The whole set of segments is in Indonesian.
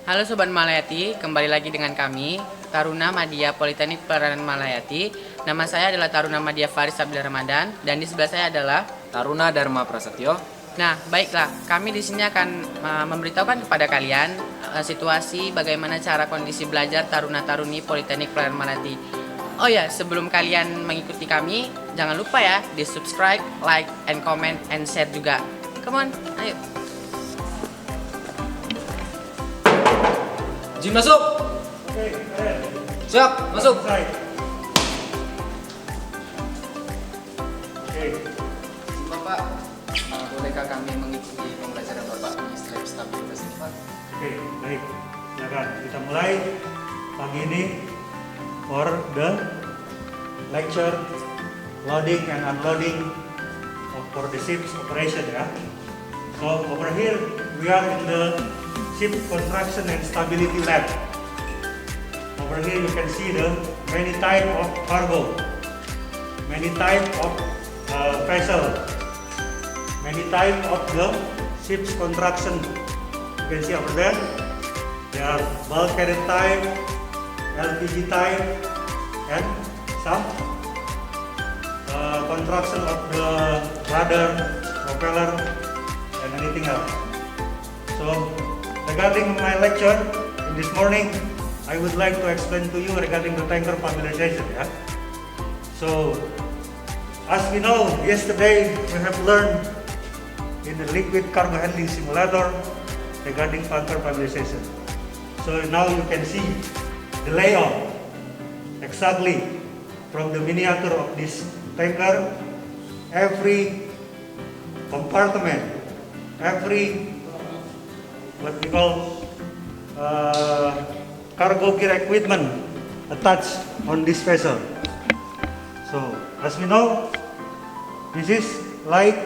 Halo Sobat Malayati, kembali lagi dengan kami, Taruna Madya Politeknik Pelayaran Malayati. Nama saya adalah Taruna Madya Faris Abdul Ramadan dan di sebelah saya adalah Taruna Dharma Prasetyo. Nah, baiklah, kami di sini akan memberitahukan kepada kalian situasi bagaimana cara kondisi belajar Taruna-Taruni Politeknik Pelayaran Malayati. Oh ya, sebelum kalian mengikuti kami, jangan lupa ya di subscribe, like, and comment, and share juga. Come on, ayo. Jin masuk. Siap, masuk. Bapak, bolehkah kami mengikuti pembelajaran Bapak di slide stabilitas ini, Pak? Oke, baik. Silakan kita mulai pagi ini for the lecture loading and unloading for the ship's operation ya. So over here we are in the ship construction and stability lab. Over here you can see the many type of cargo, many type of vessel, many type of the ship's construction. You can see over there. There are bulk carrier type, LPG type, and some construction of the rudder, propeller, and anything else. So, regarding my lecture in this morning, I would like to explain to you regarding the tanker familiarization. Yeah? So, as we know, yesterday we have learned in the liquid cargo handling simulator regarding tanker familiarization. So now you can see the layout exactly from the miniature of this tanker. Every compartment, every what we call cargo gear equipment attached on this vessel. So as we know, this is like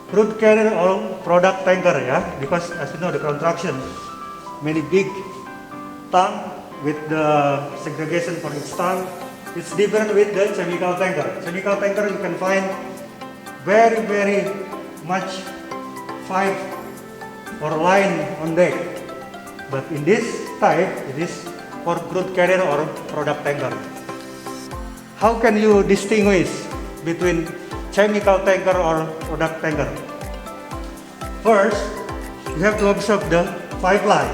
crude carrier or product tanker, yeah, because as you know the construction, many big tank with the segregation for each tank. It's different with the chemical tanker. Chemical tanker you can find very much pipe or line on deck. But in this type, it is for crude carrier or product tanker. How can you distinguish between chemical tanker or product tanker? First, you have to observe the pipeline,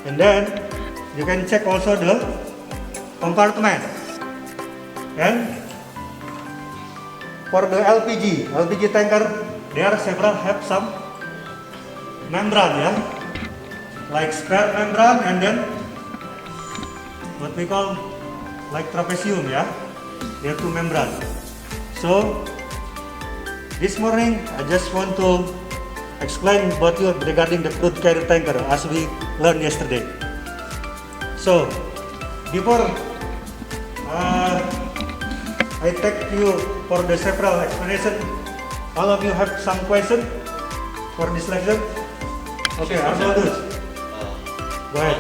and then you can check also the compartment. And for the LPG tanker, there are several have some membrane, yeah, like spare membrane, and then what we call like trapezium, yeah, there are two membrane. So this morning I just want to explain about you regarding the crude carrier tanker as we learned yesterday. So before I take you for the several explanation, all of you have some question for this lecture? Okay, Arnoldus, go ahead.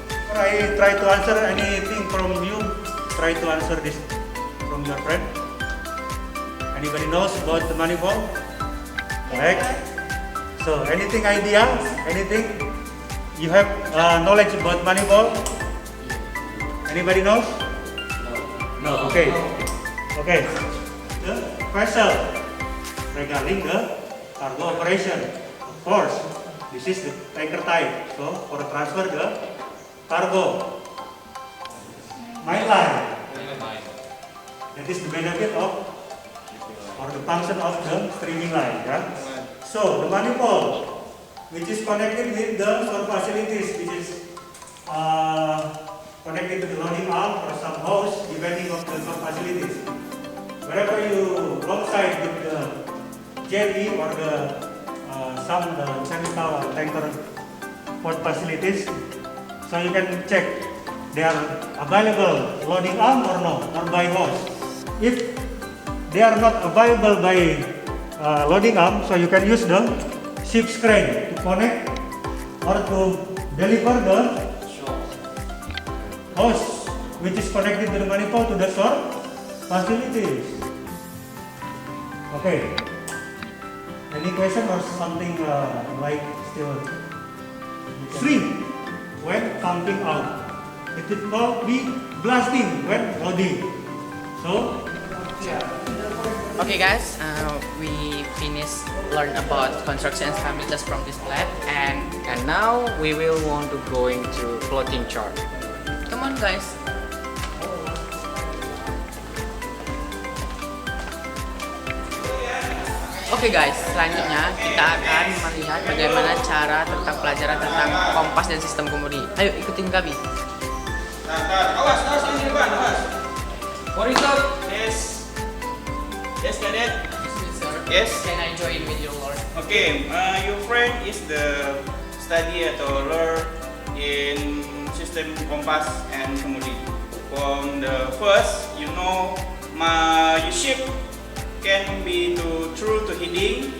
Before I try to answer anything from you, try to answer this from your friend. Anybody knows about the manifold? Correct. So anything idea? Anything? You have knowledge about manifold? Anybody knows? No. Okay. Okay. The vessel regarding the cargo operation. Of course, this is the tanker type. So for transfer the cargo, main line. That is the benefit of or the function of the streaming line. Yeah? So the manifold which is connected with the shore facilities, which is connected to the loading arm or some hose depending on the shore facilities. Wherever you alongside with the jetty or the some chemical tanker port facilities, so you can check they are available loading arm or no, or by hose. If they are not available by loading arm, so you can use the ship's crane to connect or to deliver the hose which is connected to the manifold to the shore facilities. Okay. Any question or something like still string when counting out. It is called be blasting when loading. So, Okay guys, we finished learn about construction and stability from this lab, and now we will want to go into floating chart. come on guys. Oke guys, selanjutnya kita akan melihat bagaimana cara tentang pelajaran tentang kompas dan sistem kemudi. Ayo ikutin kami. Awas, ini depan, awas. Horizon. Yes. Yes, cadet. Yes. Can I join with your Lord? Okay, your friend is the study atau learn in system kompas and kemudi. From the first, you know, your ship can be true to heading,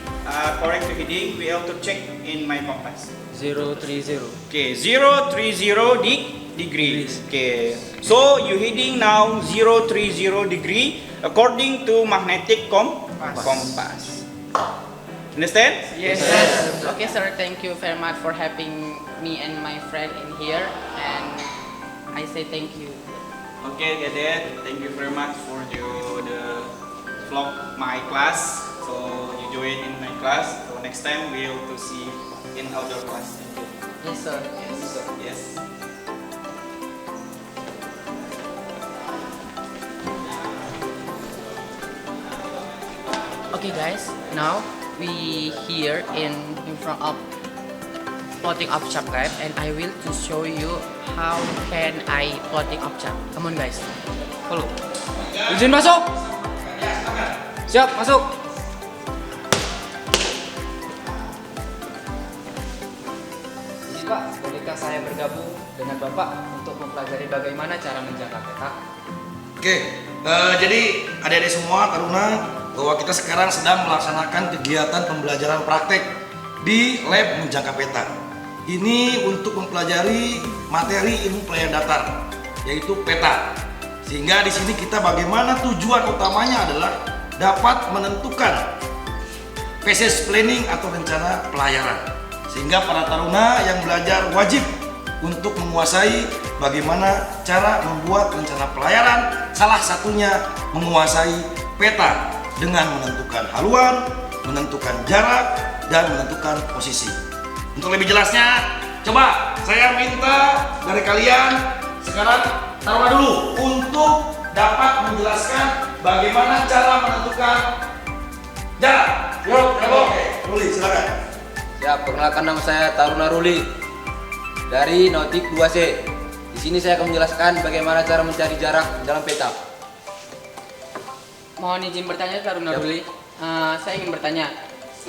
correct to heading. We have to check in my compass. 030. Okay, 030 degrees. Okay, so you heading now 030 degree according to magnetic compass. Understand? Yes. Okay sir, thank you very much for having me and my friend in here, and I say thank you. Okay, cadet. Thank you very much for the vlog my class. So you join in my class. So next time we'll to see in outdoor class. Thank you. Yes sir. Yes. Okay guys, now we here in front of plotting object lab, and I will to show you how can I plotting object. Come on guys. Follow. Izin masuk. Siap, masuk. Izin Pak, bolehkah saya bergabung dengan Bapak untuk mempelajari bagaimana cara menjaga peta? Oke, jadi adik-adik semua taruna, bahwa kita sekarang sedang melaksanakan kegiatan pembelajaran praktek di lab menjangka peta. Ini untuk mempelajari materi ilmu pelayaran datar, yaitu peta. Sehingga di sini kita bagaimana tujuan utamanya adalah dapat menentukan phases planning atau rencana pelayaran. Sehingga para taruna yang belajar wajib untuk menguasai bagaimana cara membuat rencana pelayaran, salah satunya menguasai peta dengan menentukan haluan, menentukan jarak, dan menentukan posisi. Untuk lebih jelasnya, coba saya minta dari kalian sekarang taruna dulu untuk dapat menjelaskan bagaimana cara menentukan jarak. Yuk, oke, Ruli silakan. Ya, perkenalkan nama saya Taruna Ruli dari Nautik 2C. Di sini saya akan menjelaskan bagaimana cara mencari jarak dalam peta. Mohon izin bertanya Taruna Ruli. Saya ingin bertanya,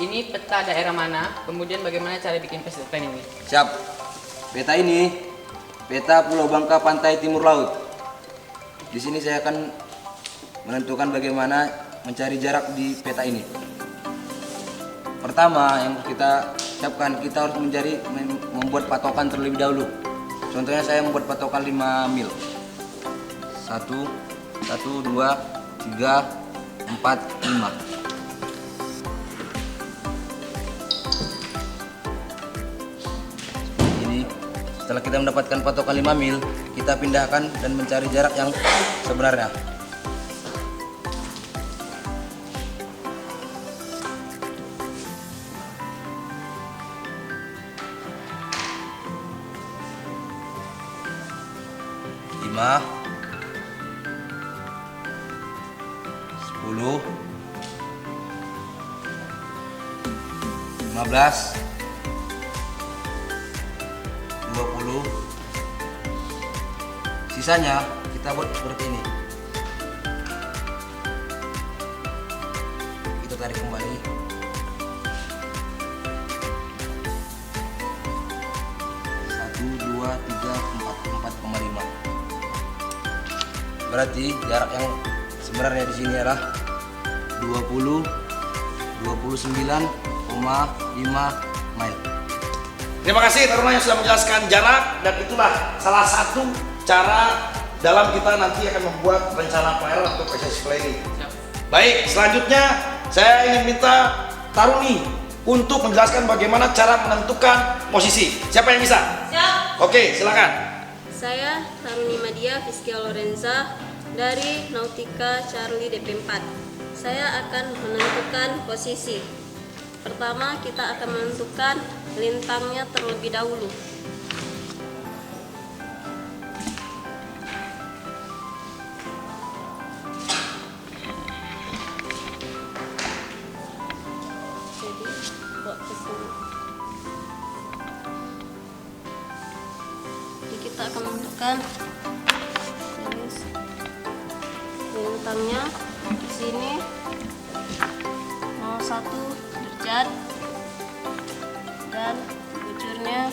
ini peta daerah mana? Kemudian bagaimana cara bikin phase planning ini? Siap. Peta ini peta Pulau Bangka Pantai Timur Laut. Di sini saya akan menentukan bagaimana mencari jarak di peta ini. Pertama yang kita siapkan, kita harus membuat patokan terlebih dahulu. Contohnya saya membuat patokan 5 mil. 1, 2, 3, 4, 5. Ini setelah kita mendapatkan patokan 5 mil, kita pindahkan dan mencari jarak yang sebenarnya. Lima, 10, 15, 20. Sisanya kita buat seperti ini. Kita tarik kembali. Satu, dua, tiga, empat, 4,5. Berarti jarak yang sebenarnya di sini adalah 29,5 mil. Terima kasih taruna yang sudah menjelaskan jarak, dan itulah salah satu cara dalam kita nanti akan membuat rencana pelayaran atau PSS planning. Baik, selanjutnya saya ingin minta Taruni untuk menjelaskan bagaimana cara menentukan posisi. Siapa yang bisa? Siap. Oke, silakan. Saya Taruni Madia Fiskia Lorenza dari Nautika Charlie DP4. Saya akan menentukan posisi. Pertama, kita akan menentukan lintangnya terlebih dahulu. Jadi, bawa ke sini. Jadi kita akan menentukan lintangnya di sini 01 derajat dan bujurnya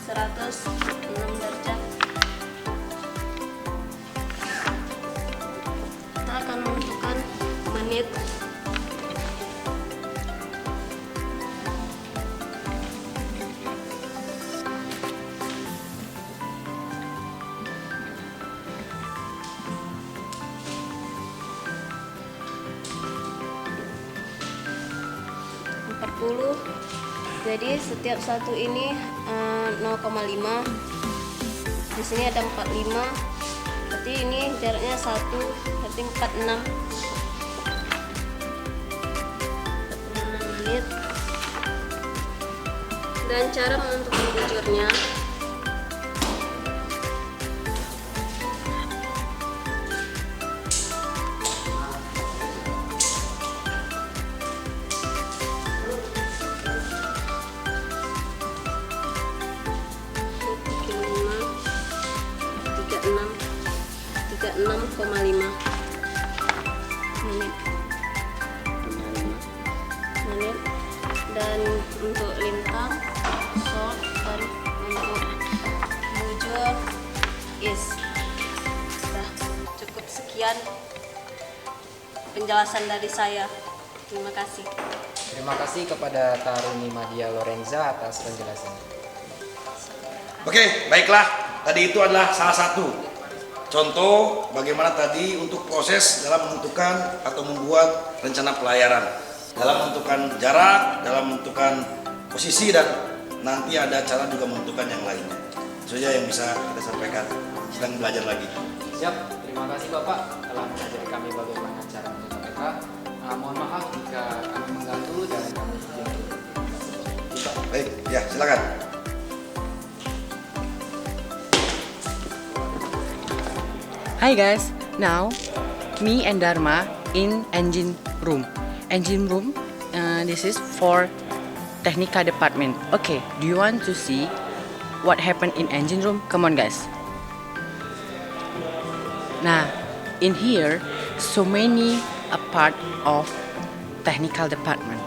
106 derajat. Kita akan menentukan menit. Jadi setiap satu ini 0,5. Di sini ada 45. Berarti ini jaraknya 1, berarti 46. 46 menit. Dan cara menentukan bujurnya, menit. Dan untuk lintang short dan untuk bujur is. Sudah cukup sekian penjelasan dari saya. Terima kasih. Terima kasih kepada Taruni Madia Lorenza atas penjelasannya. Oke, baiklah. Tadi itu adalah salah satu contoh bagaimana tadi untuk proses dalam menentukan atau membuat rencana pelayaran, dalam menentukan jarak, dalam menentukan posisi, dan nanti ada cara juga menentukan yang lainnya. Itu saja yang bisa kita sampaikan. Sedang belajar lagi. Siap, terima kasih Bapak telah mengajari kami bagaimana cara menentukan peta. Mohon maaf jika kami mengganggu dan kami izin. Baik, ya silakan. Hi guys, now me and Dharma in engine room. Engine room, this is for technical department. Okay, do you want to see what happened in engine room? Come on guys. Nah, in here, so many a part of technical department.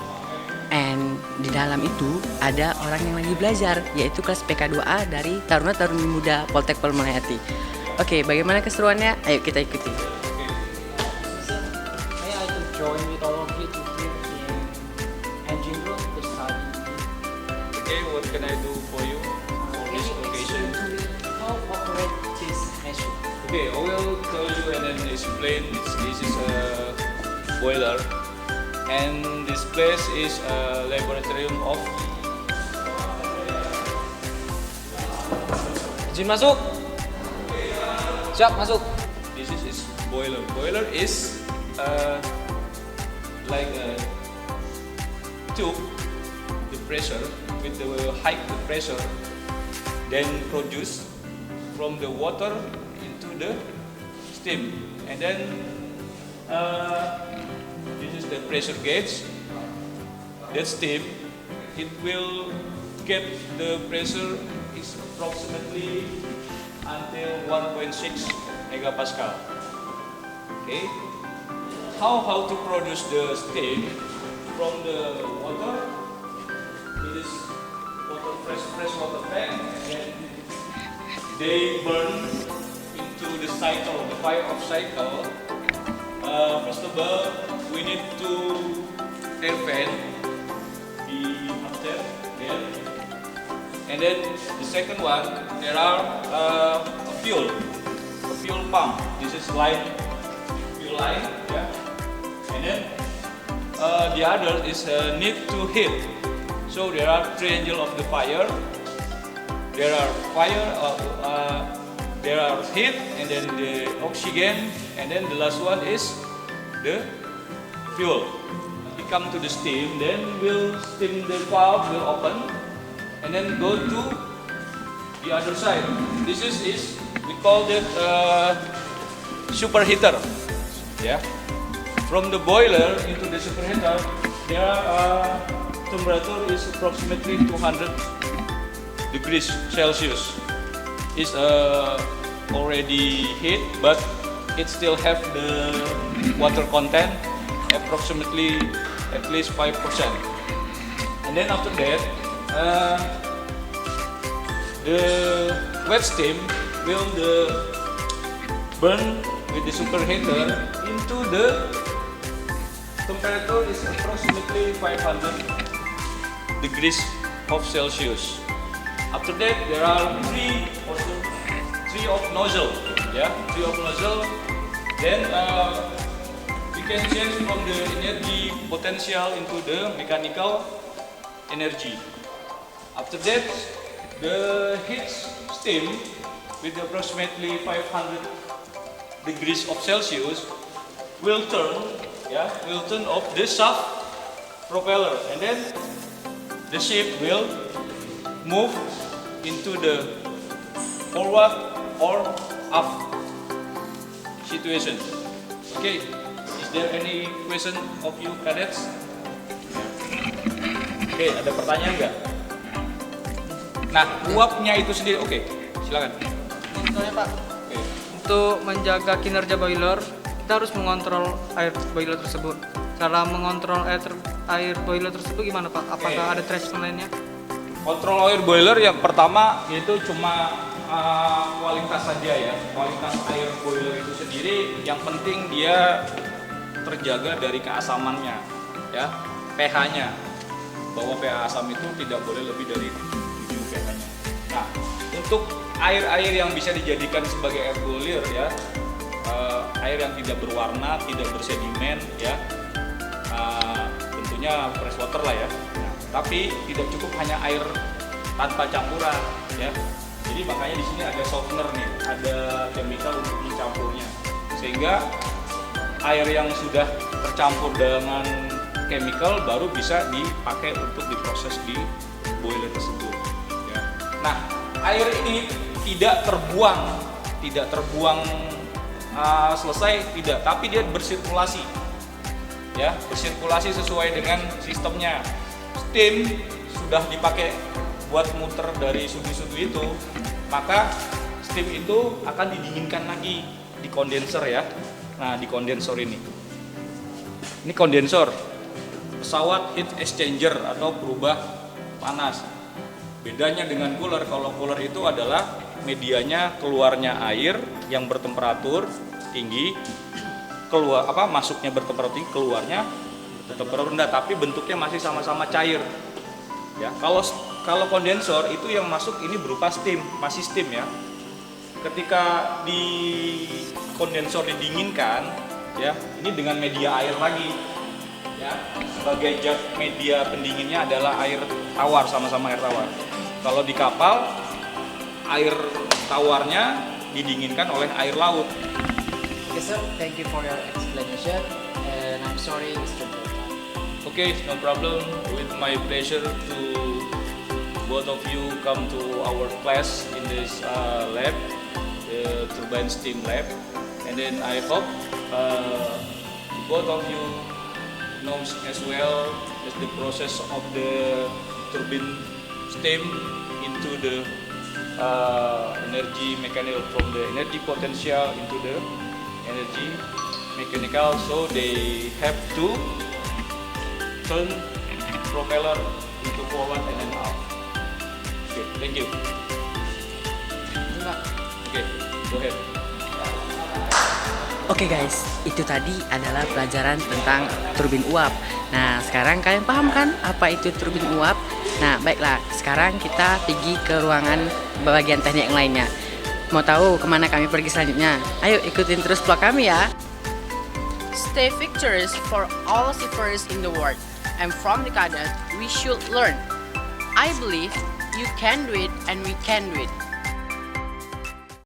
And di dalam itu ada orang yang lagi belajar, yaitu kelas PK2A dari Taruna-Taruni Muda Poltek Pelmelati. Oke, bagaimana keseruannya? Ayo kita ikuti. May I to join with all of you to here in engine room to study? Okay, what can I do for you for this occasion? How operate this machine? Okay, I will tell you and then explain. This is a boiler, and this place is a laboratorium of. Izin masuk. Siap masuk. This is boiler. Boiler is like a tube, the pressure with the high pressure, then produce from the water into the steam, and then this is the pressure gauge. That steam, it will get the pressure is approximately until 1.6 megapascal. Okay. How to produce the steam from the water? It is water fresh water tank, and they burn into the cycle, the fire of cycle. First of all, we need to air fan be up there. And then the second one, there are a fuel pump. This is fuel line, yeah. And then the other is need to heat. So there are triangle of the fire. There are fire, there are heat, and then the oxygen, and then the last one is the fuel. We come to the steam, then we'll steam the valve will open, and then go to the other side. This is we call it superheater. Yeah. From the boiler into the superheater, there temperature is approximately 200 degrees Celsius. It's already heat, but it still have the water content approximately at least 5%. And then after that, the wet steam will burn with the superheater into the temperature is approximately 500 degrees of Celsius. After that, there are three of nozzle. Yeah, three of nozzle. Then we can change from the energy potential into the mechanical energy. After that, the heat steam with approximately 500 degrees of Celsius will turn off the shaft propeller, and then the ship will move into the forward or aft situation. Okay, is there any question of you cadets? Oke, ada pertanyaan nggak? Nah, uapnya itu sendiri, oke, silakan. Contohnya Pak, Oke. untuk menjaga kinerja boiler, kita harus mengontrol air boiler tersebut. Cara mengontrol air boiler tersebut gimana Pak? Apakah ada threshold lainnya? Kontrol air boiler yang pertama itu cuma kualitas saja ya, kualitas air boiler itu sendiri. Yang penting dia terjaga dari keasamannya, ya, pH-nya. Bahwa pH asam itu tidak boleh lebih dari 7 pH-nya. Nah, untuk air-air yang bisa dijadikan sebagai air boiler ya, air yang tidak berwarna, tidak bersedimen ya, tentunya fresh water lah ya. Nah, tapi tidak cukup hanya air tanpa campuran ya. Jadi makanya di sini ada softener nih, ada chemical untuk mencampurnya. Sehingga air yang sudah tercampur dengan chemical baru bisa dipakai untuk diproses di boiler tersebut ya. Nah, air ini tidak terbuang selesai, tidak, tapi dia bersirkulasi ya, bersirkulasi sesuai dengan sistemnya. Steam sudah dipakai buat muter dari sumbu-sumbu itu, maka steam itu akan didinginkan lagi di kondenser ya. Nah, di kondensor ini kondensor pesawat heat exchanger atau perubah panas. Bedanya dengan cooler, kalau cooler itu adalah medianya keluarnya air yang bertemperatur tinggi, masuknya bertemperatur tinggi, keluarnya bertemperatur rendah, tapi bentuknya masih sama-sama cair. Ya, kalau kondensor itu yang masuk ini berupa steam, masih steam ya. Ketika di kondensor didinginkan, ya, ini dengan media air lagi. Ya, sebagai zat media pendinginnya adalah air tawar, sama-sama air tawar. Kalau di kapal, air tawarnya didinginkan oleh air laut. Okay, sir. Thank you for your explanation, and I'm sorry, Mr. Delta. Okay, no problem. With my pleasure to both of you come to our class in this lab, the turbine steam lab, and then I hope both of you knows as well as the process of the turbine steam into the energy mechanical, from the energy potential into the energy mechanical. So they have to turn propeller into forward and then out. Okay, thank you. Okay, go ahead. Oke guys, itu tadi adalah pelajaran tentang turbin uap. Nah, sekarang kalian paham kan apa itu turbin uap? Nah, baiklah, sekarang kita pergi ke ruangan bagian teknik yang lainnya. Mau tahu kemana kami pergi selanjutnya? Ayo ikutin terus vlog kami ya. stay victorious for all seafarers in the world. And from the cadet, we should learn. I believe you can do it and we can do it.